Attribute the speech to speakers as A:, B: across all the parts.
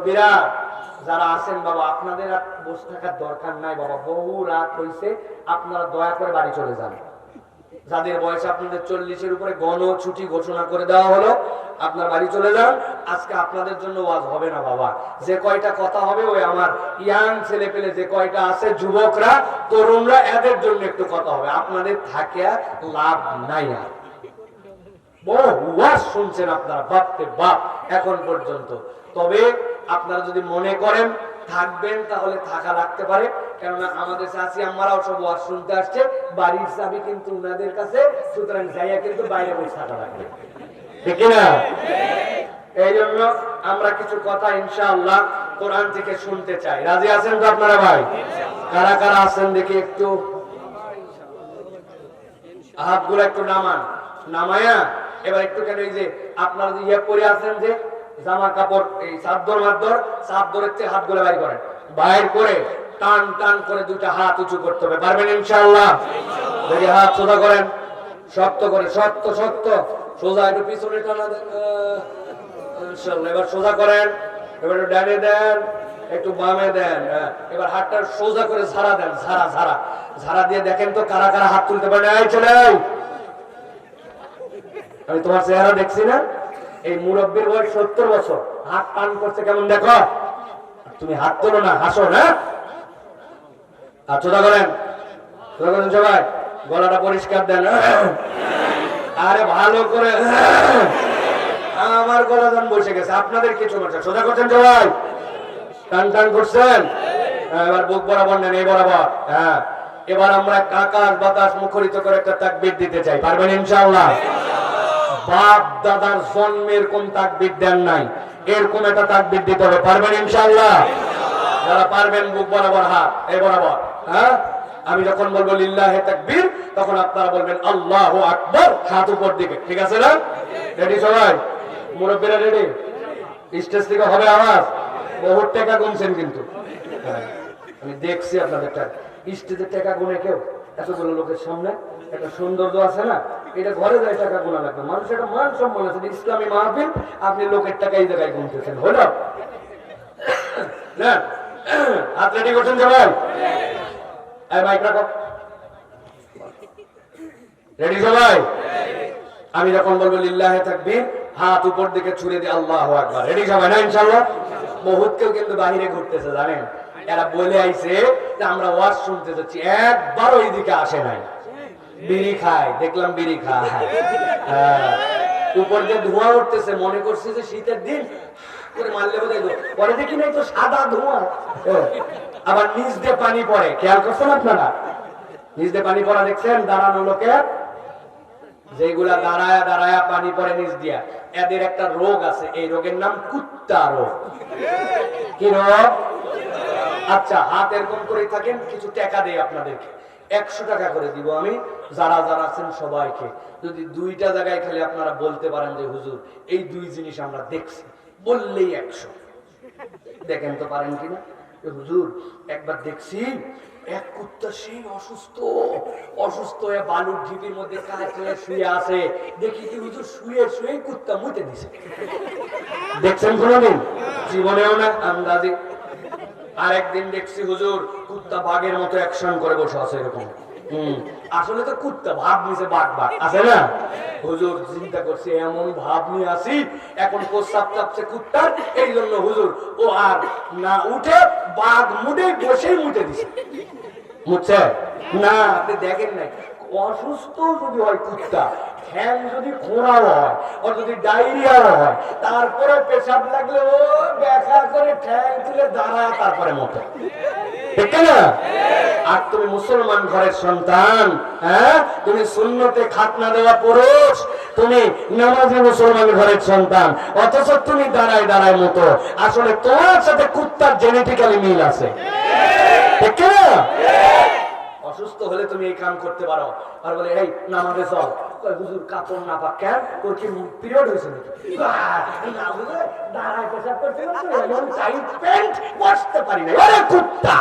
A: মুরব্বীরা যারা আছেন বাবা, আপনাদের আর বসে থাকার দরকার নাই বাবা, বহু রাত হয়েছে, আপনারা দয়া করে বাড়ি চলে যান। যাদের বয়স আপনাদের 40-এর উপরে গণছুটি ঘোষণা করে দেওয়া হলো, আপনার বাড়ি চলে যান। আজকে আপনাদের জন্য ওয়াজ হবে না বাবা, যে কয়টা কথা হবে ওই আমার ইয়াং ছেলে পেলে যে কয়টা আছে, যুবকরা তরুণরা, এদের জন্য একটু কথা হবে। আপনাদের থাকে লাভ নাই। আর বহু ওয়াজ শুনছেন আপনারা, বাপরে বাপ এখন পর্যন্ত। তবে আপনারা যদি মনে করেন থাকবেন তাহলে থাকা লাগতে পারে, কেননা আমাদের চাচি আম্মারাও সব ওয়াজ শুনতে আসছে, বাড়ির চাবি কিন্তু উনাদের কাছে, সুতরাং যাইয়া কিন্তু বাইরে বসে থাকা লাগবে, ঠিক না? এই জন্য আমরা কিছু কথা ইনশাআল্লাহ কোরআন থেকে শুনতে চাই। রাজি আছেন তো আপনারা ভাই? কারা কারা আছেন দেখি একটু হাতগুলো একটু নামান, নামায়া এবার একটু কেন এই যে আপনারা যে ইয়ে পরে আছেন যে জামা কাপড়, এই চাদর মাদর, চাদরের থেকে হাতগুলো বাইর করেন, বাইর করে টান টান করে দুইটা হাত উঁচু করতে হবে। পারবেন ইনশাআল্লাহ? দেখি হাত সোজা করেন, শক্ত করে, শক্ত শক্ত, সোজা, একটু পিছনে টানা দেন ইনশাআল্লাহ। এবার সোজা করেন, এবার একটু ডানে দেন, একটু বামে দেন, এবার হাতটা সোজা করে ঝাড়া দেন, ঝাড়া ঝাড়া ঝাড়া দিয়ে দেখেন তো কারা কারা হাত তুলতে পারে। এই চলে, আমি তোমার চেহারা দেখছি না, এই মুরব্বীর বয়স 70 বছর, হাত টান করছে কেমন দেখো। তুমি হাত তোলো না, হাসো না, আর সোজা করেন, সোজা করেন সবাই, গলাটা পরিষ্কার দেন, আরে ভালো করে, আমার গলা যান বসে গেছে, আপনাদের কিছু করছে, সোজা করছেন সবাই, টান টান করছেন। এবার বুক বরাবর নেন, এই বরাবর। হ্যাঁ, এবার আমরা আকাশ বাতাস মুখরিত করে একটা তাকবীর দিতে চাই। পারবেন ইনশাআল্লাহ? বাপ দাদার জন্মের কোন তাকবীর দেন নাই, এরকম একটা তাকবীর দিতে হবে। পারবেন ইনশাআল্লাহ? যারা পারবেন বুক বরাবর হাত, এই বরাবর। হ্যাঁ, আমি যখন বলবো লিল্লাহে তাকবীর, তখন আপনারা বলবেন আল্লাহু আকবার, হাত উপর দিকে, ঠিক আছে না? রেডি সবাই? মুরব্বীরা রেডি? স্টেজ থেকে হবে আওয়াজ, বহুত টাকা গুনছেন কিন্তু, আমি দেখছি আপনাদের টাকা। স্টেজের টাকা গুনে কেউ এতগুলো লোকের সামনে, একটা সৌন্দর্য আছে না, এটা ঘরে যায় টাকা গোনা লাগবে, মানুষের একটা মান সম্মান আছে, ইসলামী মাহফিল, আপনি লোকের টাকা এই জায়গায় গুনতেছেন, হলো না? হাত রেডি করছেন সবাই? মাইক রাখো, রেডি সবাই? আমি যখন বলবো লিল্লাহে তাকবীর, হাত উপর দিকে ছুড়ে দিয়ে আল্লাহু আকবার। রেডি সবাই না ইনশাআল্লাহ? বহুত কেউ কিন্তু বাহিরে ঘুরতেছে জানেন, এরা বলে আইছে যে আমরা ওয়াজ শুনতে যাচ্ছি, একবারও এইদিকে আসে নাই, বিড়ি খায়, দেখলাম বিড়ি খায়, উপর দিয়ে ধোঁয়া উঠতেছে, মনে করছে যে শীতের দিন করে মারলে বোঝাই, পরে দেখি নাই তো সাদা ধোঁয়া, আবার নিচ দিয়ে পানি পড়ে, খেয়াল করছেন আপনারা? নিচ দিয়ে পানি পড়া দেখছেন? দাঁড়ানো লোকের যেগুলা দাঁড়ায়া দাঁড়ায়া পানি পড়ে নিচ দিয়া, এদের একটা রোগ আছে, এই রোগের নাম কুত্তা রোগ। কি রোগ? আচ্ছা, হাত এরকম করে থাকেন, কিছু টাকা দেই আপনাদেরকে, 100 টাকা করে দিব আমি, যারা যারা আছেন সবাইকে। যদি দুইটা জায়গায় খালি আপনারা বলতে পারেন যে হুজুর এই দুই জিনিস আমরা দেখছি, বললেই 100। দেখেন তো পারেন কিনা? হুজুর একবার দেখছি এক কুত্তা সেই অসুস্থ, অসুস্থ হয়ে বালুর ঢিপির মধ্যে কাজ হয়ে শুয়ে আছে, দেখি কি হুজুর শুয়ে শুয়ে কুত্তা মুতে দিছে। দেখছেন কোনদিন? জীবনেও না, আন্দাজে। আরেকদিন দেখছি হুজুর কুত্তা বাঘের মতো অ্যাকশন করে বসে আছে এরকম। আসলে তো কুত্তা ভাব নিছে, বাঘ বাঘ আছে না? হুজুর চিন্তা করছে এমন ভাব নিয়ে আসি, এখন প্রস্রাব চাপছে কুত্তার, এই জন্য হুজুর ও আর না উঠে বাঘ মুটে বসেই মুটে দিছে। মুছে না, আপনি দেখেন নাই, অসুস্থ যদি হয় কুত্তা, ঠ্যাং যদি খোঁড়াও হয়, আর যদি ডায়রিয়াও হয়, তারপরে পেশাব লাগলে ও দেখা করে ঠ্যাং তুলে দাঁড়ায়, তারপরে মতো, ঠিক না? আর তুমি মুসলমান ঘরের সন্তান, হ্যাঁ, তুমি সুন্নতে খাতনা দেওয়া পুরুষ, তুমি নামাজি মুসলমান ঘরের সন্তান, অথচ তুমি দাঁড়ায় দাঁড়ায় মতো। আসলে তোমার সাথে কুত্তার জেনেটিক্যালি মিল আছে, ঠিক না? অসুস্থ হলে তুমি এই কাম করতে পারো, আর বলে এই নামাজে চল, হুজুর কাপড় না পাক, কেন তোর কি পিরিয়ড হয়েছে নাকি? দাঁড়ায় পেশাব করতে টাইট প্যান্ট বসতে পারি না, আরে কুত্তা,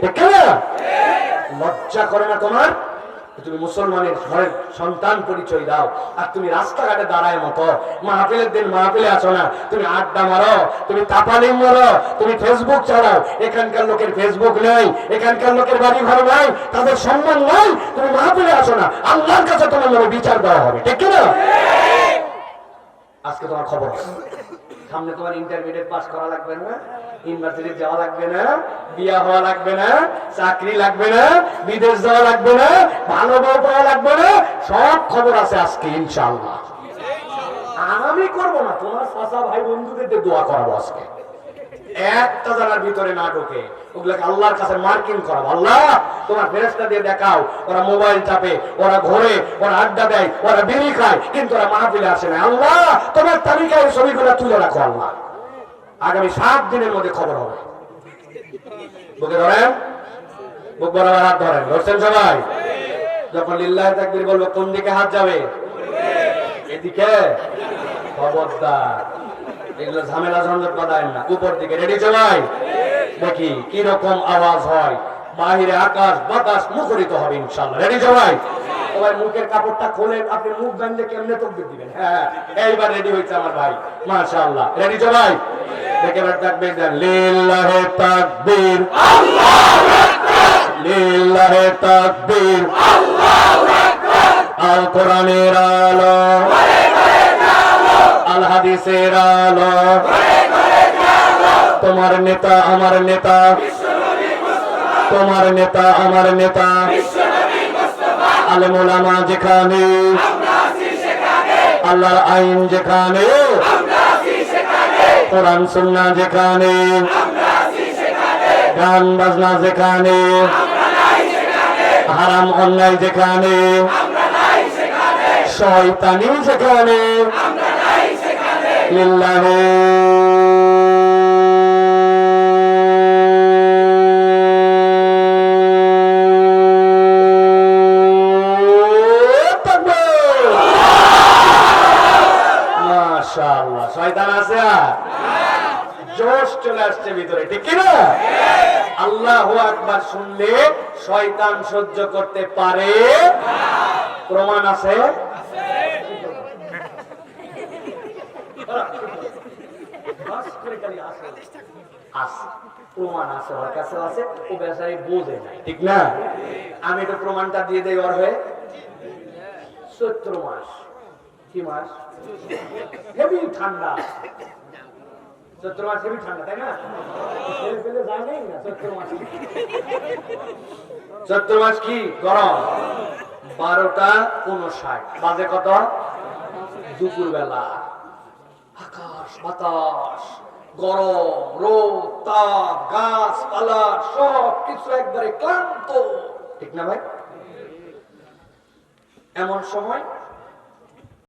A: ঠিক না? লজ্জা করে না তোমার? তুমি মুসলমানের ঘরের সন্তান পরিচয় দাও, আর তুমি রাস্তাঘাটে দাঁড়ায় মতো মাহফিলের দিন মাহফিলে আসো না, তুমি আড্ডা মারো, তুমি তাপালিং মারো, তুমি ফেসবুক চালাও। এখানকার লোকের ফেসবুক নেই, এখানকার লোকের বাড়ি ঘর নাই, তাদের সম্মান নাই, তুমি মাহফিলে আসো না, আল্লাহর কাছে তোমার নামে বিচার দেওয়া হবে, ঠিক না? আজকে তোমার খবর, সামনে তোমার ইন্টারমিডিয়েট পাস করা লাগবে না, ইউনিভার্সিটি যাওয়া লাগবে না, বিয়া হওয়া লাগবে না, চাকরি লাগবে না, বিদেশ যাওয়া লাগবে না, ভালো বউ পাওয়া লাগবে না, সব খবর আছে আজকে ইনশাআল্লাহ। আমি করবো না, তোমার চাচা ভাই বন্ধুদের দোয়া করাবো আজকে। একটা জানার ভিতরে না ঢোকে, ওগুলোকে আল্লাহর কাছে মার্কিং করাবো। আল্লাহ তোমার ফেরেশতা দিয়ে দেখাও, ওরা মোবাইল চাপে, ওরা ঘোরে, ওরা আড্ডা দেয়, ওরা বিড়ি খায়, কিন্তু ওরা মাহফিলে আসে না। আল্লাহ তোমার তালিকায় ছবিগুলো তুলে রাখো। আল্লাহ আগামী 7 দিনের মধ্যে খবর হবে। বুকে ধরেন, বুক বরাবর হাত ধরেন, ধরছেন সবাই? যখন লিল্লাহি তাকবীর বলবো কোন দিকে হাত যাবে? এদিকে। খবরদার এগুলো ঝামেলা ঝঞ্ঝট বাঁধায় না, উপর দিকে। রেডি সবাই? দেখি কি রকম আওয়াজ হয়, বাহিরে আকাশ বাতাস মুখরিত হবে ইনশাআল্লাহ। রেডি সবাই? সবাই মুখের কাপড়টা খোলেন, আপনি মুখ বাঁধলে কেমনে তাকবীর দিবেন? হ্যাঁ এইবার রেডি হয়েছে আমার ভাই, মাশাআল্লাহ। রেডি সবাই? দেখে এবার তাকবীর দেন। লিল্লাহি তাকবীর, আল্লাহু আকবার, লিল্লাহি তাকবীর, আল্লাহু আকবার। আল কোরআনের আলো, আল হাদিসের আলো, তোমার নেতা আমার নেতা, তোমার নেতা আমার নেতা, আলেম ওলামা যেখানে, আল্লাহর আইন যেখানে, কোরআন সুন্নাহ যেখানে, গান বাজনা যেখানে, হারাম অন্যায় যেখানে, শয়তানি যেখানে, লিল্লাহি তাকবীর। মাশাআল্লাহ। শয়তান আছে আর জোশ চলে আসছে ভিতরে, ঠিক কি না? আল্লাহু আকবার শুনলে শয়তান সহ্য করতে পারে না। প্রমাণ আছে? প্রমাণ আছে, ওর কাছে আছে, ও বেচারি বোঝে না, ঠিক না? আমি তো প্রমাণটা দিয়ে দেই ওর হয়ে। চৈত্র মাস, কি মাস? হেভি ঠান্ডা। চৈত্র মাস হেভি ঠান্ডা, তাই না? জানেই না চৈত্র মাস। চৈত্র মাস কি গরম। 12:59 বাজে কত? দুপুর বেলা। আকাশ বাতাস গরম, রোদ তাপ, গাছপালা সব কিছু একবারে ক্লান্ত, ঠিক না ভাই? এমন সময়